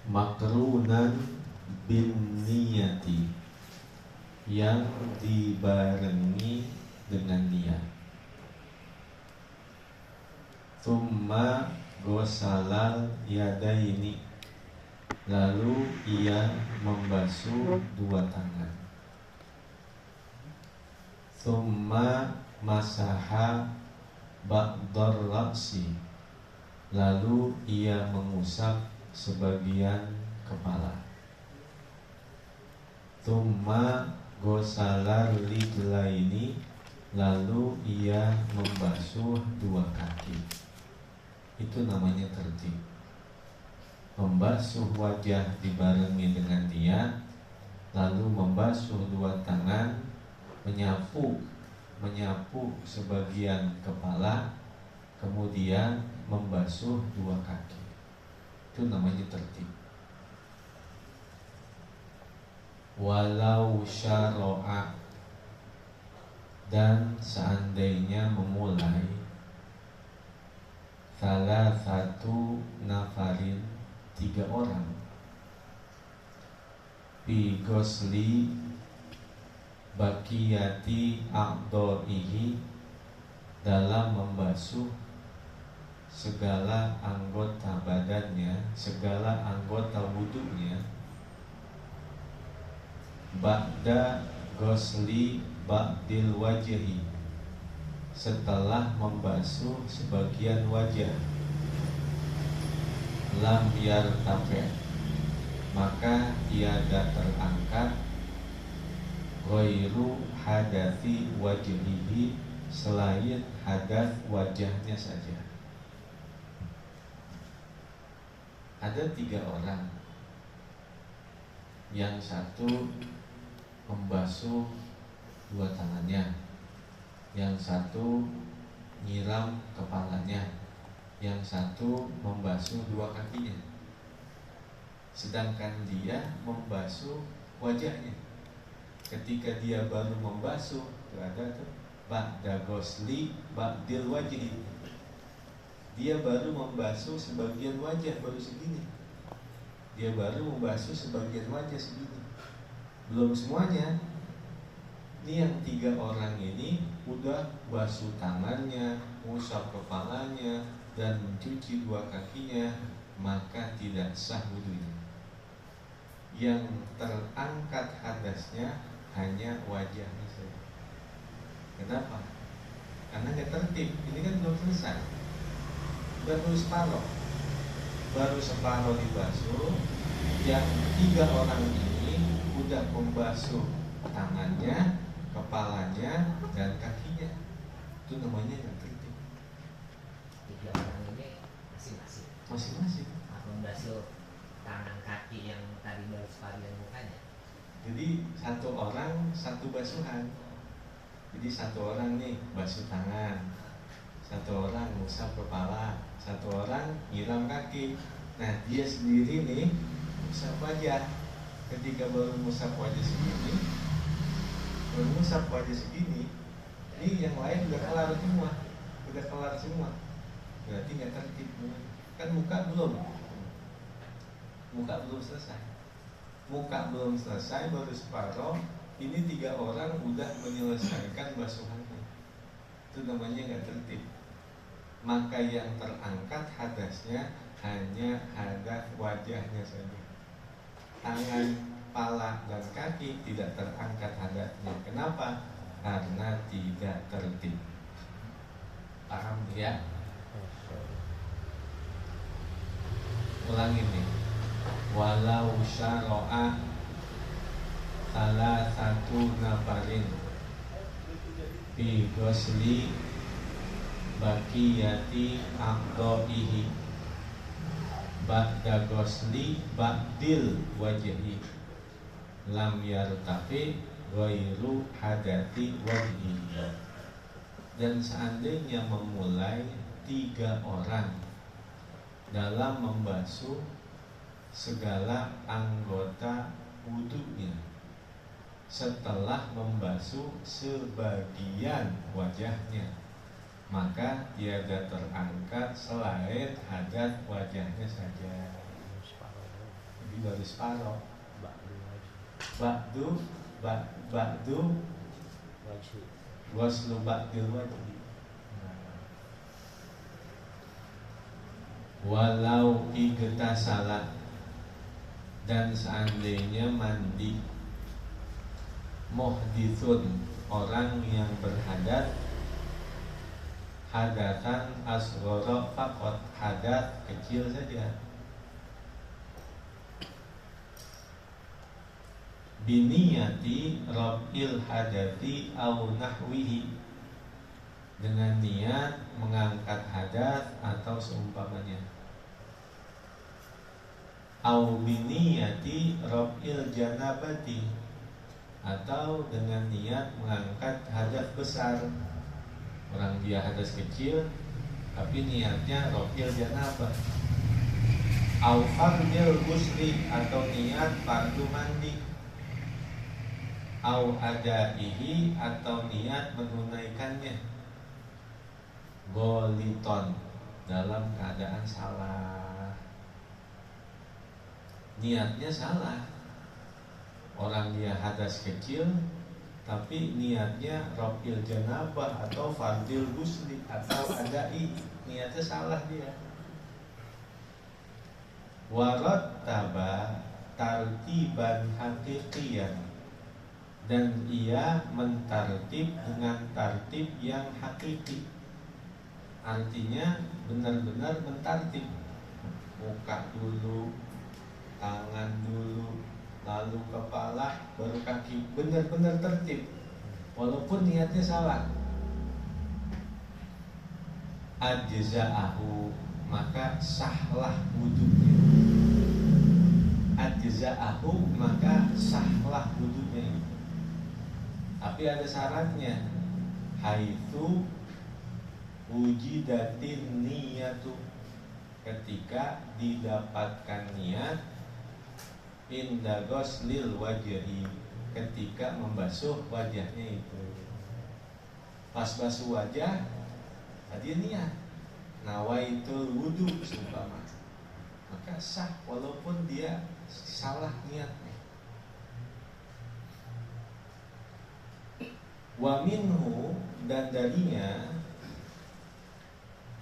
makrunan bin niyati, yang dibarengi dengan niat. Tsumma ghosalal yadaini, lalu ia membasuh dua tangan. Tsumma masaha ba'dar ra'si, lalu ia mengusap sebagian kepala. Tsumma ghosalal rijlaini, lalu ia membasuh dua kaki. Itu namanya tertib. Membasuh wajah dibarengi dengan niat, lalu membasuh dua tangan, menyapu sebagian kepala, kemudian membasuh dua kaki. Itu namanya tertib. Walau syara'a, dan seandainya memulai salah satu nafarin, 3 orang, bi ghusli bakiyati a'dha'ihi, dalam membasuh segala anggota badannya, segala anggota wudunya, ba'da ghusli ba'dil wajhi, setelah membasuh sebagian wajah, lam yartafi, maka tiada terangkat, ghairu hadathi wajhihi, selain hadas wajahnya saja. Ada 3 orang, yang satu membasuh dua tangannya, yang satu nyiram kepalanya, yang satu membasuh dua kakinya. Sedangkan dia membasuh wajahnya. Ketika dia baru membasuh, itu ada tuh ba'da ghusli ba'dil wajhi, dia baru membasuh sebagian wajah, baru segini. Dia baru membasuh sebagian wajah segini, belum semuanya. Ini yang 3 orang ini udah basuh tangannya, usap kepalanya, dan mencuci dua kakinya, maka tidak sah wudunya. Yang terangkat hadasnya hanya wajahnya saja. Kenapa? Karena nggak tertib. Ini kan belum selesai, baru separuh. Baru separuh dibasuh. Yang 3 orang ini udah membasuh tangannya, kepalanya, dan kakinya. Itu namanya nggak tertib. 3 orang ini masing-masing membasuh tangan kaki yang tadi baru separuh mukanya. Jadi 1 orang 1 basuhan. Jadi 1 orang nih basuh tangan, 1 orang ngusap kepala, 1 orang nyiram kaki. Nah dia sendiri nih ngusap wajah. Ketika baru ngusap wajah segini, ini yang lain udah kelar semua. Berarti nggak tertib. Kan muka belum selesai, baru separuh. Ini 3 orang udah menyelesaikan basuhannya. Itu namanya nggak tertib. Maka yang terangkat hadasnya hanya hadas wajahnya saja. Tangan, kepala, dan kaki tidak terangkat hadasnya. Kenapa? Karena tidak tertib. Paham ya? Ulangi nih. Walau syara'a salah satu nafarin bi ghusli bakiyati a'dha'ihi ba'da ghusli ba'dil wajhi, lam yartafi ghairu hadati wajhi. Dan seandainya memulai 3 orang dalam membasuh segala anggota wudunya, setelah membasuh sebagian wajahnya, maka tiada terangkat selain hadas wajahnya saja. baru separoh. Ba'du ghuslu ba'dil wajhi. Walau igtasalah, dan seandainya mandi muhdithun, orang yang berhadat, hadatan asghara faqat, hadat kecil saja, biniyati rabbil hadati au nahwihi, dengan niat mengangkat hadat atau seumpamanya, au biniyati rabbil janabati, atau dengan niat mengangkat hadas besar. Orang dia hadas kecil tapi niatnya rabbil janabah, au fardil ghusli, atau niat fardu mandi, au adaihi, atau niat menunaikannya, goliton, dalam keadaan salah. Niatnya salah. Orang dia hadas kecil tapi niatnya rabbil janabah atau fardil ghusli atau adai, niatnya salah dia. Warattaba tartiban haqiqiyan, dan ia mentartib dengan tartib yang hakiki. Artinya benar-benar mentartib, muka dulu, tangan dulu, lalu kepala, baru kaki, benar-benar tertib walaupun niatnya salah. Ajza'ahu, maka sahlah wudunya. Ajza'ahu, maka sahlah wudunya. Tapi ada syaratnya, haitsu wujidatin niyatu, ketika didapatkan niat, inda ghuslil wajhi, ketika membasuh wajahnya itu. Pas basuh wajah tadi niat nawaitul wudu seumpama, maka sah walaupun dia salah niatnya. Wa minhu, dan darinya,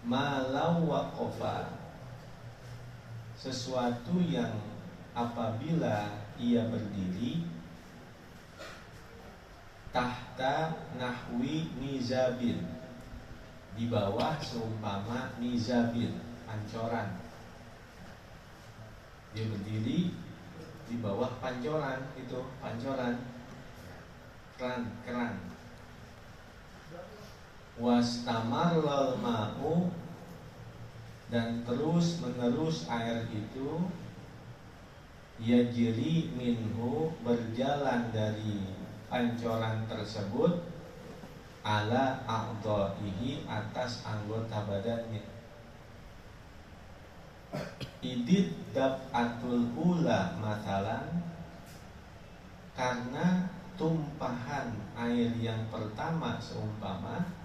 malau waqafa, sesuatu yang apabila ia berdiri, tahta nahwi mizabin, di bawah seumpama mizabin, pancoran. Dia berdiri di bawah pancoran, itu pancoran, keran. Wastamarral ma'u, dan terus menerus air itu, yajri minhu, berjalan dari pancoran tersebut, ala a'dha'ihi, atas anggota badannya. Idid dab'atul ula matalan, karena tumpahan air yang pertama seumpama,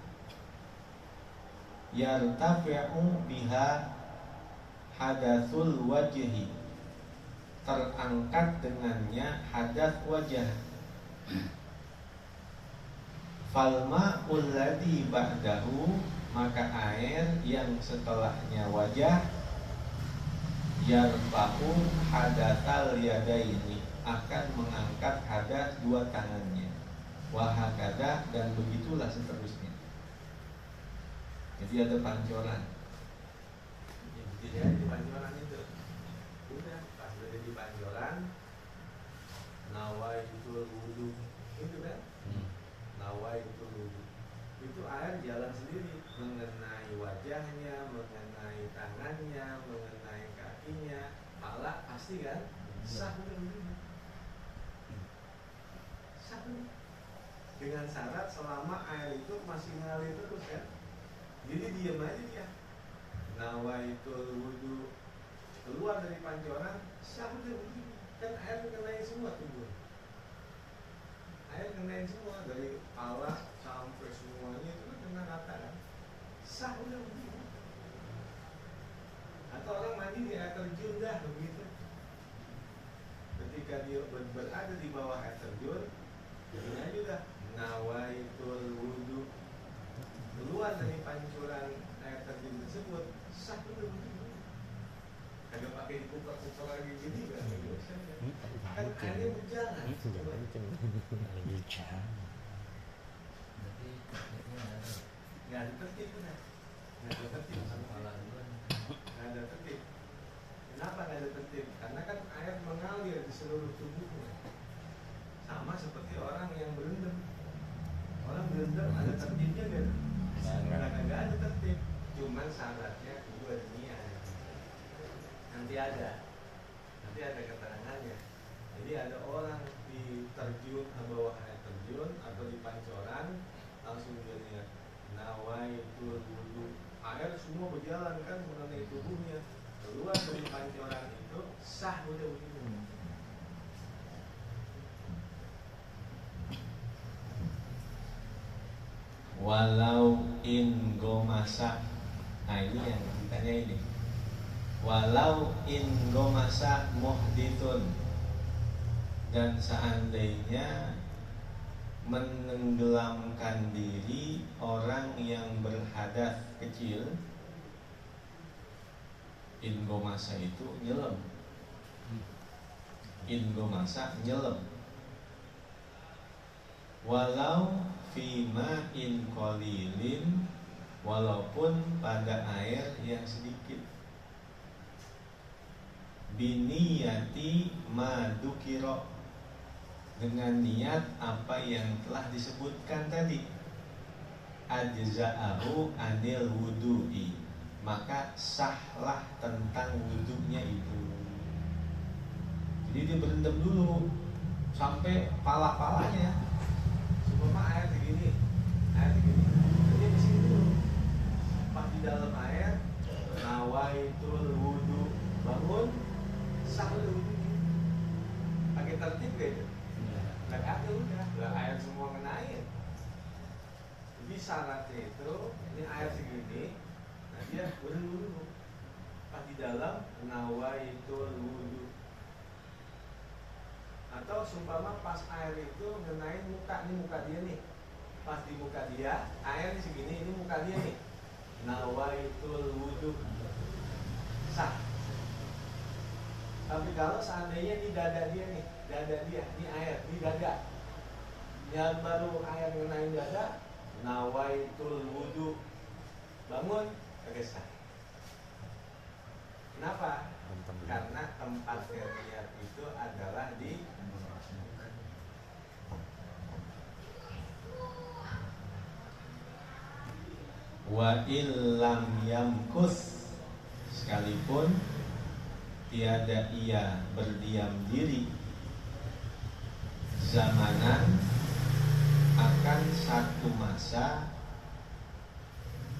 yartafi'u biha hadatsul wajhi, terangkat dengannya hadas wajah. Falma'ul ladzi ba'dahu, maka air yang setelahnya wajah, yarfa'u hadatsal yadaini, akan mengangkat hadas dua tangannya. Wahakada, dan begitulah seterusnya. Jadi ada pancoran. Jadi di pancoran itu, udah pas udah di pancoran, nawaitul wudu, itu kan? Nawaitul wudu, itu air jalan sendiri mengenai wajahnya, mengenai tangannya, mengenai kakinya, kepala, pasti kan? Sah udah begini. Sah udah. Dengan syarat selama air itu masih ngalir terus kan? Jadi diam aja dia. Nawaitul wudu, keluar dari pancoran, sah udah begini. Kan air mengenai semua tubuh. Air mengenai semua, dari kepala sampai semuanya itu kan kena rata kan. Sah udah begini. Atau orang mandi di air terjun dah begitu. berada di bawah air terjun, ini aja udah nawaitul wudu, keluar dari pancuran air terjun tersebut sah udah wudu. Kagak pakai diputar-putar lagi gini kan? Kan airnya berjalan. Berarti Nggak ada tertib benar. Nggak ada tertib sama Allah. Nggak ada tertib. Kenapa nggak ada tertib? Karena kan air mengalir di seluruh tubuhnya. Sama seperti orang yang berendam. Orang berendam ada tertibnya nggak? Nggak ada tertib. Cuman syaratnya itu ada niat. Nanti ada keterangannya. Jadi ada orang di terjun bawah air terjun atau di pancoran langsung dia niat nawaitul wudu, air semua berjalan kan mengenai tubuhnya, keluar dari pancoran itu sah udah wudu. Walau in gomasa, nah ini yang ditanya ini. Walau in gomasa muhdithun, dan seandainya menenggelamkan diri orang yang berhadas kecil. Ingomasa itu nyelam. Ingomasa nyelam. Walau fima in qalilin, walaupun pada air yang sedikit. Biniyati madukiro, dengan niat apa yang telah disebutkan tadi, ajza'ahu anil wudu'i, maka sahlah tentang wudunya itu. Jadi dia berendam dulu sampai pala-palanya, supaya air segini, dia di sini dulu. Pas di dalam air, nawaitul wudu, bangun, sah wudu. Pakai tertib gak itu? Gak ada udah air semua ngenain. Jadi syaratnya itu, ini air segini, nah dia dulu pas di dalam nawaitul wudu. Atau sumpama pas air itu ngenain muka, ini muka dia nih, pas di muka dia air segini, ini muka dia nih, nawaitul wudu, sah. Tapi kalau seandainya di dada dia nih, ini air, di dada, yang baru air ngenain dada, nawaitul wudu, bangun, kagak sah. Kenapa? Karena tempat niat itu adalah di wa illam yamkus, sekalipun tiada ia berdiam diri zamanan akan satu masa,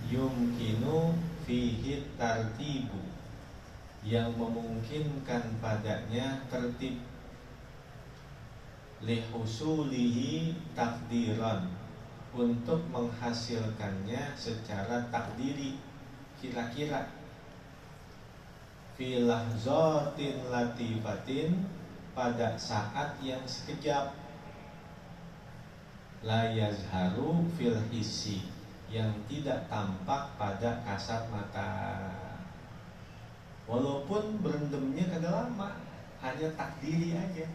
yumkinu fihi tartibu, yang memungkinkan padanya tertib, lihusulihi takdiran, untuk menghasilkannya secara takdiri, kira-kira, filahzotin latifatin, pada saat yang sekejap, la yazharu fil hissi, yang tidak tampak pada kasat mata. Walaupun berendamnya kagak lama, hanya takdiri aja,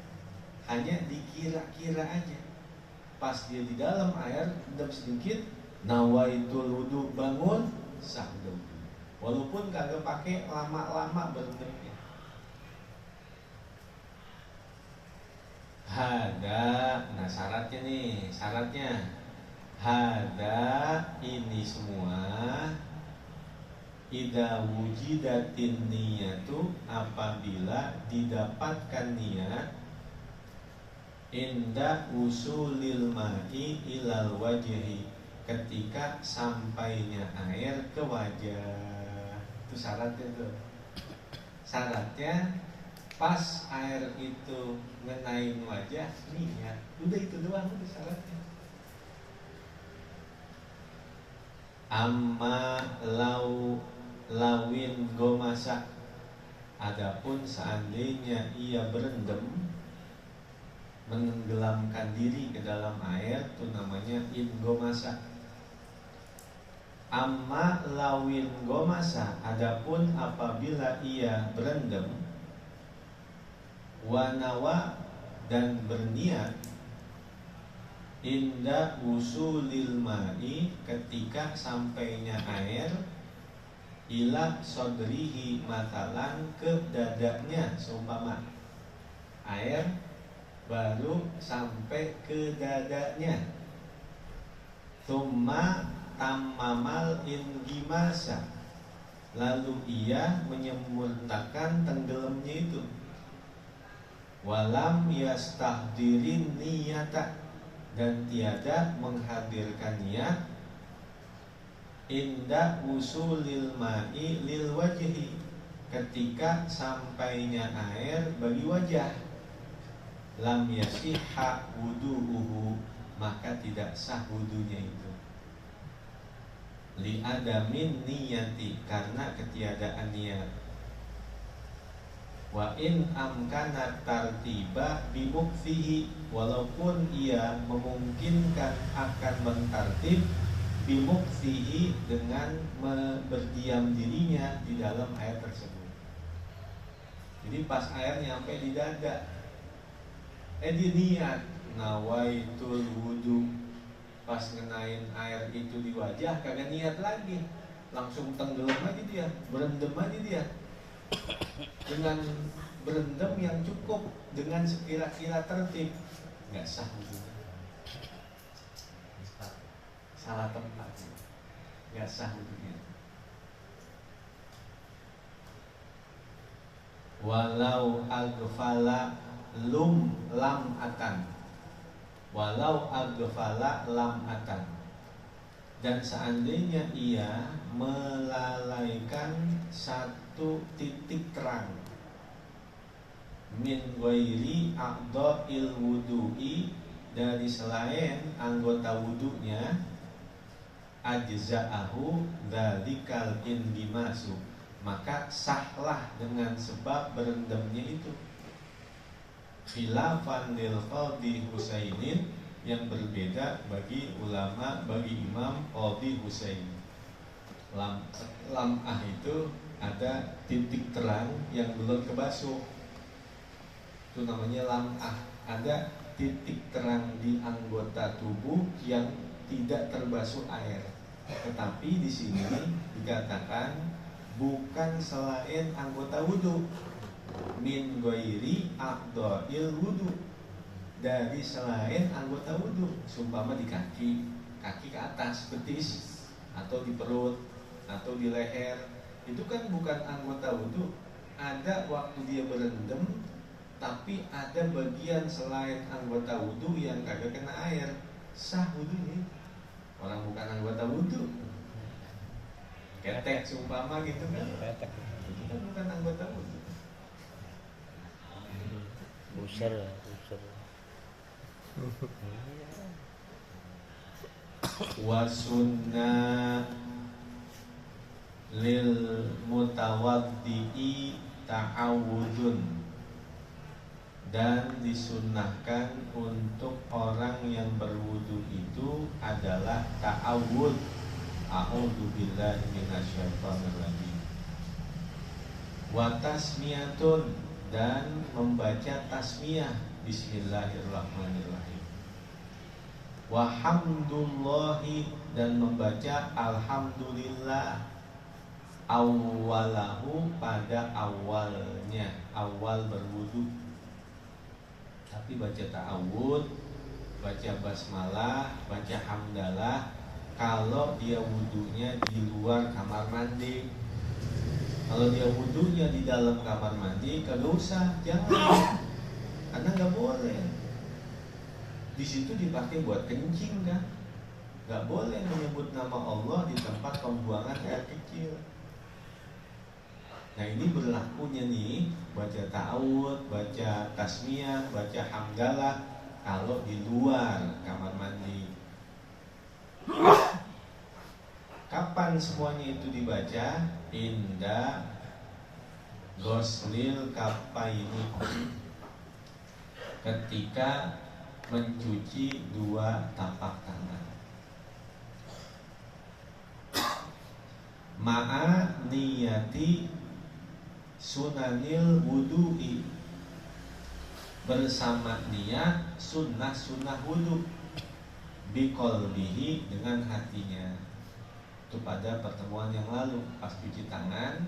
hanya dikira-kira aja. Pas dia di dalam air, rendam sedikit, nawaitul wudu, bangun, sah wudu. Walaupun kagak pakai lama-lama berendamnya. Hada, nah syaratnya nih, hada ini semua, idza wujidatin niyatu, apabila didapatkan niat, inda usulil ma'i ilal wajhi, ketika sampainya air ke wajah. Itu syaratnya tuh. Syaratnya pas air itu ngenain wajah, niat. Udah itu doang, udah syaratnya. Amma lawin gomasa, adapun seandainya ia berendam, menenggelamkan diri ke dalam air itu namanya ingomasa. Amma lawin gomasa, adapun apabila ia berendam, wanawa dan berniat, inda usulil ma'i, ketika sampainya air, ila sodrihi, matalan ke dadanya, seumpama air baru sampai ke dadanya, thumma tamamal ingimasa, lalu ia menyempurnakan tenggelamnya itu, walam yastahdirin niyata, dan tiada menghadirkan niat, inda usulil ma'i lil wajhi, ketika sampainya air bagi wajah, lam yasihha wudu'uhu, maka tidak sah wudunya itu. Li adamin niyati, karena ketiadaan niat. Wa in amkana tartiba bimukfihi, walaupun ia memungkinkan akan mentartib bimukfihi, dengan berdiam dirinya di dalam air tersebut. Jadi pas air nyampe di dada, dia niat nawaitul wudu, pas ngenain air itu di wajah kagak niat lagi, langsung tenggelam aja dia, berendam aja dia. Dengan berendam yang cukup dengan sekira-kira tertib, nggak sah wudunya. Salah tempat, nggak sah wudunya. Walau agfala lam atan, walau agfala lam atan, dan seandainya ia melalaikan satu titik terang, min ghairi a'dha'il wudu'i, dari selain anggota wudunya, ajza'ahu dzalikal indimasu, maka sahlah dengan sebab berendamnya itu. Khilafan lil Qadhi Husainin, yang berbeda bagi ulama, bagi Imam Qadhi Husain. Lam'ah itu ada titik terang yang belum kebasuh, itu namanya lam'ah. Ada titik terang di anggota tubuh yang tidak terbasuh air, tetapi di sini dikatakan bukan selain anggota wudu, min ghairi a'dha'il wudu, dari selain anggota wudu, seumpama di kaki ke atas, betis, atau di perut, atau di leher, itu kan bukan anggota wudu. Ada waktu dia berendam, tapi ada bagian selain anggota wudu yang kagak kena air, sah wudunya. Orang bukan anggota wudu, ketek seumpama gitu kan, itu kan bukan anggota wudu. Usir. Wa sunnah lil mutawaddi'i ta'awudun, dan disunnahkan untuk orang yang berwudu itu adalah ta'awud. A'udzu billahi minasyaitonir rajim. Wa tasmiyatun, dan membaca tasmiyah, bismillahirrahmanirrahim. Wa hamdulillahi, dan membaca alhamdulillah, awalahu, pada awalnya, awal berwudu. Tapi baca ta'awud, baca basmalah, baca hamdalah kalau dia wudunya di luar kamar mandi. Kalau dia wudunya di dalam kamar mandi, kagak usah, jangan, karena nggak boleh. Di situ dipakai buat kencing kan, nggak boleh menyebut nama Allah di tempat pembuangan air kecil. Nah ini berlakunya nih, baca ta'awud, baca tasmiyah, baca hamdalah kalau di luar kamar mandi. Kapan semuanya itu dibaca? Inda ghuslil kafaini, ketika mencuci dua tapak tangan. Ma'a niyati sunanil wudu'i, bersama niat sunnah-sunnah wudu, biqalbihi, dengan hatinya. Itu pada pertemuan yang lalu pas cuci tangan